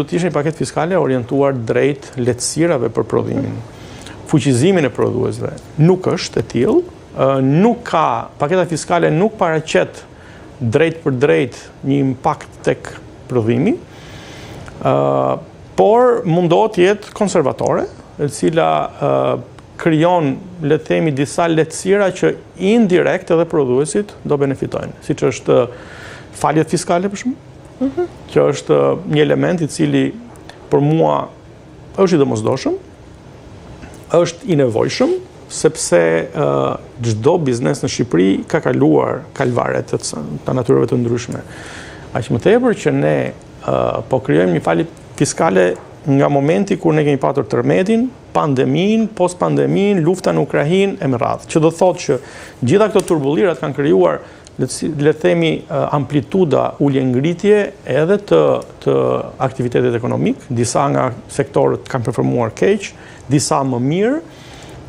Do të ishte një paketë fiskale orientuar drejt lehtësirave për prodhimin. Fuqizimin e prodhuesve nuk është e tillë, paketa fiskale nuk paraqet drejt për drejt një impakt tek prodhimi, por mundohet të jetë konservatore, e cila krijon, le të themi, disa lehtësira që indirekt edhe prodhuesit do benefitojnë, siç është faljet fiskale për shembull, që është një element i cili për mua është i domosdoshëm, është i nevojshëm, sepse çdo biznes në Shqipëri ka kaluar kalvare të natyrave të ndryshme. Aq më tepër që ne po krijojmë një falje fiskale nga momenti kur ne kemi patur tërmetin, pandemin, post-pandemin, lufta në Ukrainë e me radhë. Që do thotë që gjitha këto turbullirat kanë krijuar, le të themi, amplituda ulje ngritje edhe të aktivitetit ekonomik. Disa nga sektorët kanë performuar keq, disa më mirë,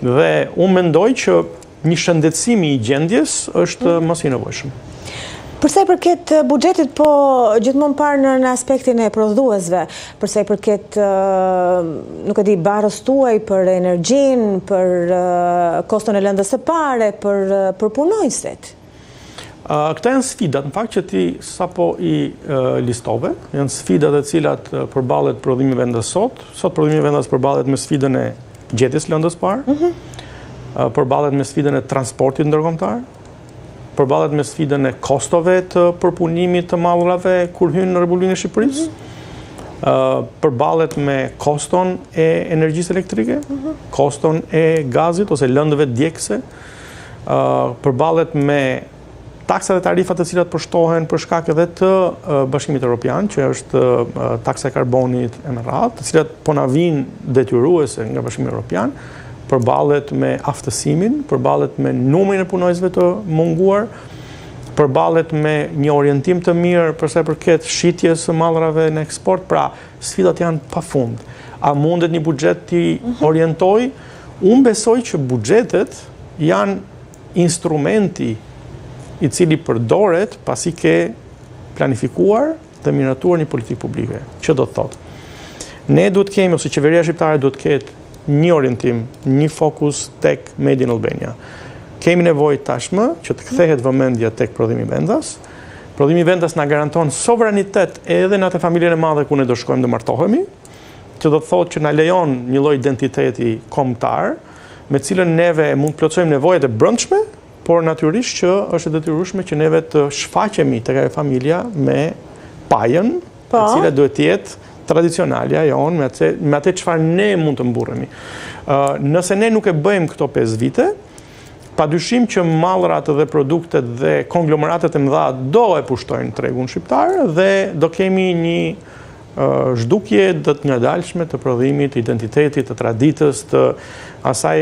dhe unë mendoj që një shëndetësim i gjendjes është mos i nevojshëm. Përsa i përket buxhetit, po gjithmonë parë në aspektin e prodhuesve, përsa i përket, nuk e di, barës tuaj për energjinë, për koston e lëndës së pare, për punonjësit. Këta janë sfidat, në fakt që ti sapo i listove, janë sfidat e cilat përballet prodhimi vendas sot. Sot prodhimi vendas përballet me sfidën e gjetjes lëndës parë, përballet me sfidën e transportit ndërkombëtar, përballet me sfidën e kostove të përpunimit të mallrave kur hyn në Republikën e Shqipërisë, përballet me koston e energjisë elektrike, koston e gazit ose lëndëve djegëse, përballet me taksat e tarifat të cilat përshtohen për shkak edhe të Bashkimit Evropian, që është taksa e karbonit e me radhë, të cilat po na vijnë detyruese nga Bashkimi Evropian, përballet me aftësimin, përballet me numrin e punojësve të munguar, përballet me një orientim të mirë përsa i përket shitjes së mallrave në eksport. Pra, sfidat janë pafund. A mundet një buxhet t'i orientoj? Unë besoj që buxhetet janë instrumenti i cili përdoret pasi ke planifikuar dhe miratuar një politikë publike. Që do të thotë? Ne duhet kemi, ose qeveria shqiptare duhet ketë një orientim, një fokus tek Made in Albania. Kemi nevojë tashmë që të kthehet vëmendja tek prodhimi vendas. Prodhimi vendas na garanton sovranitet edhe në atë familjen e madhe ku ne do shkojmë dhe martohemi, që do të thotë që na lejon një lloj identiteti kombëtar, me cilën neve mund të plotësojmë nevojat e brendshme, por natyrisht që është e detyrueshme që neve të shfaqemi tek ajo familja me pajën, e cila duhet të jetë tradicionalja jonë, me atë çfarë ne mund të mburremi. Nëse ne nuk e bëjmë këto 5 vite, padyshim që mallrat dhe produktet dhe konglomeratet e mëdha do e pushtojnë tregun shqiptar dhe do kemi një zhdukje të ngadalshme të prodhimit, të identitetit, të traditës, të asaj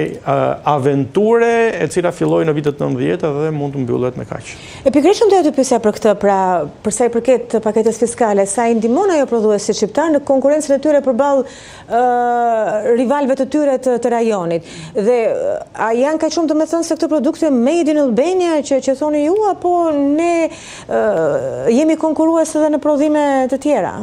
aventure e cila filloi në vitet 90 dhe mund të mbyllet me kaq. Pikërisht doja të pyesja për këtë, pra përsa i përket paketës fiskale, sa i ndihmon ajo prodhuesit shqiptar në konkurrencën e tyre përballë rivalëve të tyre të rajonit. Dhe a janë kaq shumë domethënë se këto produkte Made in Albania që thoni ju, apo ne jemi konkurrues edhe në prodhime të tjera?